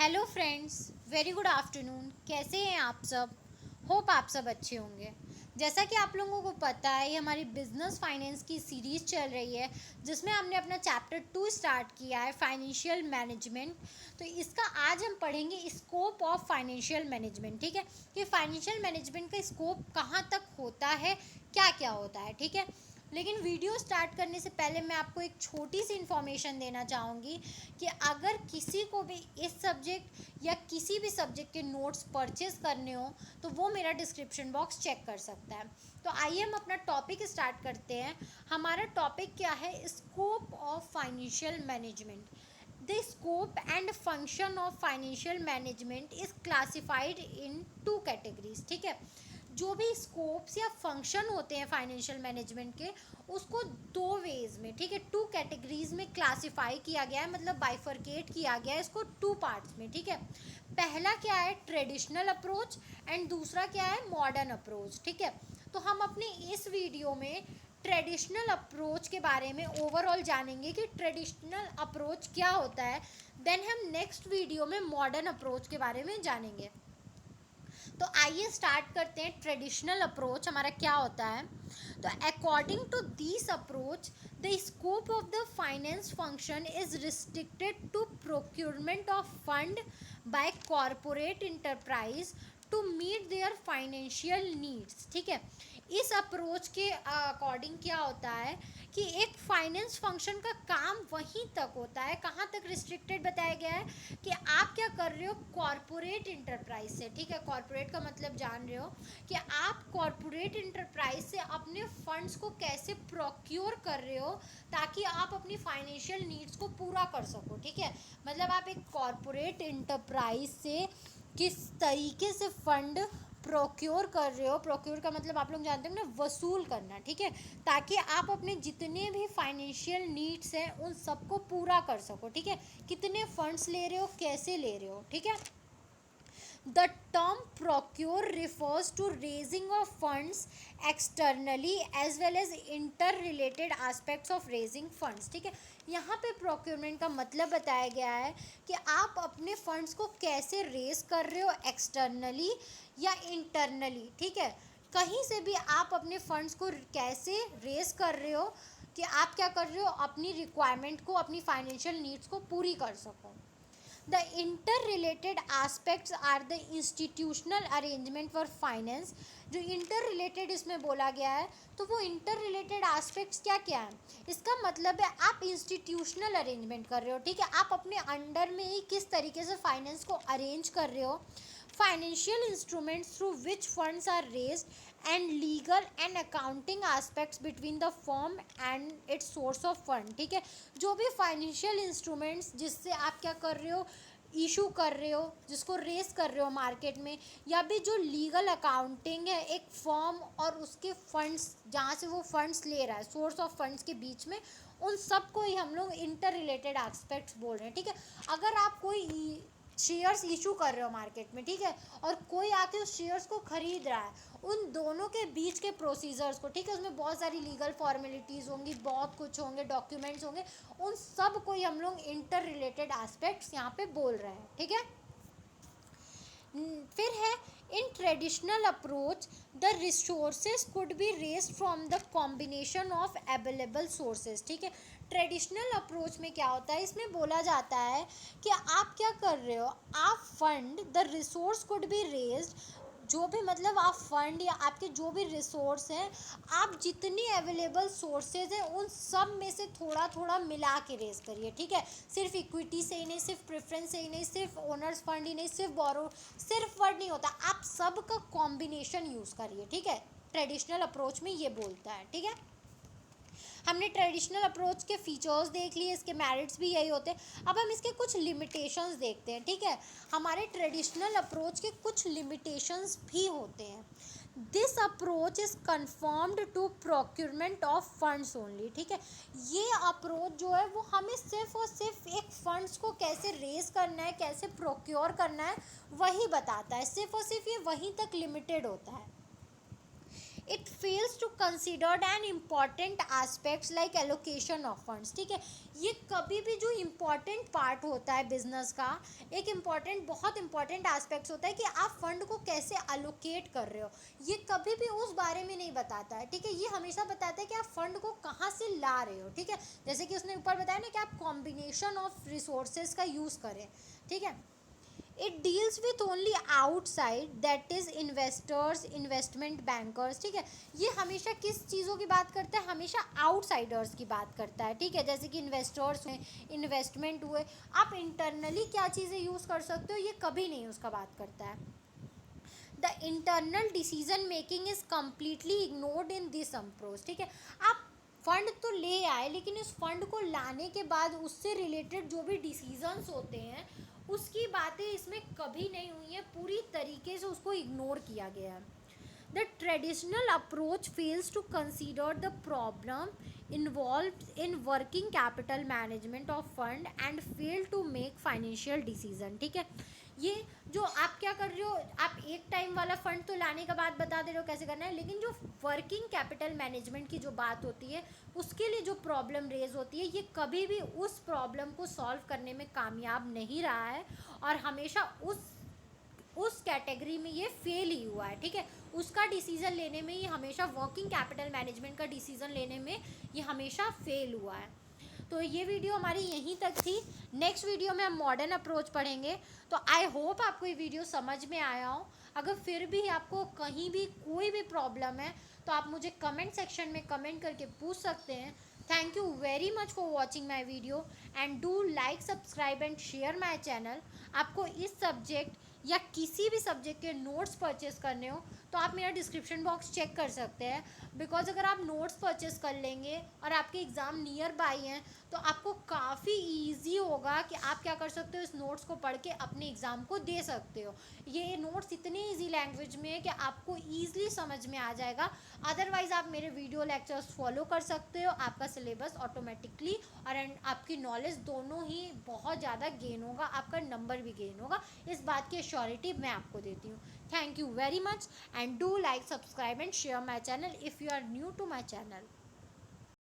Hello friends, very good afternoon. कैसे हैं आप सब? होप आप सब अच्छे होंगे। जैसा कि आप लोगों को पता है, ये हमारी बिजनेस फाइनेंस की सीरीज़ चल रही है जिसमें हमने अपना चैप्टर 2 स्टार्ट किया है, फाइनेंशियल मैनेजमेंट। तो इसका आज हम पढ़ेंगे स्कोप ऑफ फाइनेंशियल मैनेजमेंट। ठीक है, कि फाइनेंशियल मैनेजमेंट का स्कोप कहाँ तक होता है, क्या क्या होता है। ठीक है, लेकिन वीडियो स्टार्ट करने से पहले मैं आपको एक छोटी सी इन्फॉर्मेशन देना चाहूँगी कि अगर किसी को भी इस सब्जेक्ट या किसी भी सब्जेक्ट के नोट्स परचेज करने हो तो वो मेरा डिस्क्रिप्शन बॉक्स चेक कर सकता है। तो आइए हम अपना टॉपिक स्टार्ट करते हैं। हमारा टॉपिक क्या है? Scope of financial management. The scope and function of financial management is classified in two categories. ठीक है, जो भी स्कोप्स या फंक्शन होते हैं फाइनेंशियल मैनेजमेंट के, उसको दो वेज में, ठीक है, टू कैटेगरीज में क्लासिफाई किया गया है, मतलब बाइफरकेट किया गया है इसको टू पार्ट्स में। ठीक है, पहला क्या है? ट्रेडिशनल अप्रोच, एंड दूसरा क्या है? Modern approach. ठीक है, तो हम अपने इस वीडियो में ट्रेडिशनल अप्रोच के बारे में ओवरऑल जानेंगे कि ट्रेडिशनल अप्रोच क्या होता है। देन हम नेक्स्ट वीडियो में मॉडर्न अप्रोच के बारे में जानेंगे। तो आइए स्टार्ट करते हैं। ट्रेडिशनल अप्रोच हमारा क्या होता है? तो according to this approach, the scope of the finance function is restricted to procurement of fund by corporate enterprise to meet their financial needs. ठीक है, इस अप्रोच के अकॉर्डिंग क्या होता है कि एक फाइनेंस फंक्शन का काम वहीं तक होता है, कहाँ तक रिस्ट्रिक्टेड बताया गया है कि आप क्या कर रहे हो कॉरपोरेट इंटरप्राइज से। ठीक है, कॉरपोरेट का मतलब जान रहे हो कि आप कॉरपोरेट इंटरप्राइज से अपने फंड्स को कैसे प्रोक्योर कर रहे हो ताकि आप अपनी फाइनेंशियल नीड्स को पूरा कर सको। ठीक है, मतलब आप एक कॉरपोरेट इंटरप्राइज से किस तरीके से फंड प्रोक्योर कर रहे हो। प्रोक्योर का मतलब आप लोग जानते हो ना, वसूल करना। ठीक है, ताकि आप अपने जितने भी फाइनेंशियल नीड्स हैं उन सबको पूरा कर सको। ठीक है, कितने फंड्स ले रहे हो, कैसे ले रहे हो। ठीक है, the term procure refers to raising of funds externally as well as interrelated aspects of raising funds। ठीक है, यहाँ पे procurement का मतलब बताया गया है कि आप अपने फंड्स को कैसे रेज कर रहे हो, एक्सटर्नली या इंटरनली। ठीक है, कहीं से भी आप अपने फंड्स को कैसे रेज कर रहे हो कि आप क्या कर रहे हो, अपनी रिक्वायरमेंट को, अपनी फाइनेंशियल नीड्स को पूरी कर सको। The interrelated aspects are the institutional arrangement for finance। जो interrelated इसमें बोला गया है, तो वो interrelated aspects क्या क्या है? इसका मतलब है आप institutional arrangement कर रहे हो। ठीक है, आप अपने अंडर में ही किस तरीके से फाइनेंस को अरेंज कर रहे हो, financial instruments through which funds are raised, and legal and accounting aspects between the firm and its source of fund। ठीक है, जो भी फाइनेंशियल इंस्ट्रूमेंट्स जिससे आप क्या कर रहे हो, इशू कर रहे हो, जिसको रेस कर रहे हो मार्केट में, या भी जो लीगल अकाउंटिंग है एक फर्म और उसके फंड्स, जहाँ से वो फंड्स ले रहा है, सोर्स ऑफ फंड्स के बीच में, उन सब को ही हम लोग इंटर रिलेटेड एस्पेक्ट्स बोल रहे हैं। ठीक है, अगर आप कोई शेयर्स इशू कर रहे हो मार्केट में, ठीक है, और कोई आके उस शेयर्स को खरीद रहा है, उन दोनों के बीच के प्रोसीजर्स को, ठीक है, उसमें बहुत सारी लीगल फॉर्मेलिटीज़ होंगी, बहुत कुछ होंगे, डॉक्यूमेंट्स होंगे, उन सब को ही हम लोग इंटर रिलेटेड एस्पेक्ट्स यहाँ पे बोल रहे हैं। ठीक है, फिर है in traditional approach the resources could be raised from the combination of available sources. ठीक है, ट्रेडिशनल अप्रोच में क्या होता है, इसमें बोला जाता है कि आप क्या कर रहे हो, आप fund, the resource could be raised, जो भी मतलब आप फंड या आपके जो भी रिसोर्स हैं, आप जितनी अवेलेबल सोर्सेज हैं उन सब में से थोड़ा थोड़ा मिला के रेस करिए। ठीक है, सिर्फ इक्विटी से ही नहीं, सिर्फ प्रेफरेंस से ही नहीं, सिर्फ ओनर्स फंड ही नहीं, सिर्फ बोरो, सिर्फ वर्ड नहीं होता, आप सब का कॉम्बिनेशन यूज़ करिए। ठीक है, ट्रेडिशनल अप्रोच में ये बोलता है। ठीक है, हमने ट्रेडिशनल अप्रोच के फीचर्स देख लिए, इसके मेरिट्स भी यही होते हैं। अब हम इसके कुछ लिमिटेशंस देखते हैं। ठीक है, हमारे ट्रेडिशनल अप्रोच के कुछ लिमिटेशंस भी होते हैं। This approach is confirmed to procurement of funds only. ठीक है, ये अप्रोच जो है वो हमें सिर्फ और सिर्फ एक फंड्स को कैसे रेज करना है, कैसे प्रोक्योर करना है, वही बताता है। सिर्फ और सिर्फ ये वहीं तक लिमिटेड होता है। It fails to considered an important aspects like allocation of funds, ठीक है। ये कभी भी जो इम्पॉर्टेंट पार्ट होता है बिजनेस का, एक इम्पॉर्टेंट, बहुत इम्पॉर्टेंट एस्पेक्ट्स होता है कि आप फंड को कैसे अलोकेट कर रहे हो, ये कभी भी उस बारे में नहीं बताता है, ठीक है। ये हमेशा बताता है कि आप फंड को कहाँ से ला रहे हो, ठीक है। जैसे कि उसने ऊपर बताया ना कि आप कॉम्बिनेशन ऑफ रिसोर्सेज का यूज़ करें, ठीक है। It deals with only outside, that is investors, investment bankers, ठीक है। ये हमेशा किस चीज़ों की बात करता है, हमेशा आउटसाइडर्स की बात करता है, ठीक है। जैसे कि इन्वेस्टर्स हुए, इन्वेस्टमेंट हुए, आप इंटरनली क्या चीज़ें यूज़ कर सकते हो ये कभी नहीं उसका बात करता है। The internal decision making is completely ignored in this approach, ठीक है। आप फंड तो ले आए, लेकिन इस फंड को लाने के बाद उससे रिलेटेड जो भी डिसीजंस होते हैं उसकी बातें इसमें कभी नहीं हुई है, पूरी तरीके से उसको इग्नोर किया गया है। The traditional approach fails to consider the problem involved in working capital management of fund and fail to make financial decision, ठीक है। ये जो आप क्या कर रहे हो, आप एक टाइम वाला फंड तो लाने का बाद बता दे रहे हो कैसे करना है, लेकिन जो वर्किंग कैपिटल मैनेजमेंट की जो बात होती है उसके लिए जो प्रॉब्लम रेज होती है, ये कभी भी उस प्रॉब्लम को सॉल्व करने में कामयाब नहीं रहा है और हमेशा उस कैटेगरी में ये फेल ही हुआ है, ठीक है। उसका डिसीज़न लेने में ये हमेशा, वर्किंग कैपिटल मैनेजमेंट का डिसीज़न लेने में ये हमेशा फेल हुआ है। तो ये वीडियो हमारी यहीं तक थी। नेक्स्ट वीडियो में हम मॉडर्न अप्रोच पढ़ेंगे। तो आई होप आपको ये वीडियो समझ में आया हो। अगर फिर भी आपको कहीं भी कोई भी प्रॉब्लम है तो आप मुझे कमेंट सेक्शन में कमेंट करके पूछ सकते हैं। Thank you very much for watching my video and do like, subscribe and share my channel. आपको इस सब्जेक्ट या किसी भी सब्जेक्ट के नोट्स परचेस करने हो तो आप मेरा डिस्क्रिप्शन बॉक्स चेक कर सकते हैं, बिकॉज अगर आप नोट्स परचेस कर लेंगे और आपके एग्ज़ाम नियर बाई हैं तो आपको काफ़ी इजी होगा कि आप क्या कर सकते हो, इस नोट्स को पढ़ के अपने एग्ज़ाम को दे सकते हो। ये नोट्स इतने इजी लैंग्वेज में है कि आपको ईजिली समझ में आ जाएगा। अदरवाइज़ आप मेरे वीडियो लेक्चर्स फॉलो कर सकते हो, आपका सिलेबस ऑटोमेटिकली और आपकी नॉलेज दोनों ही बहुत ज़्यादा गेन होगा, आपका नंबर भी गेन होगा। इस बात की श्योरिटी मैं आपको देती हूँ। Thank you very much and do like, subscribe and share my channel if you are new to my channel.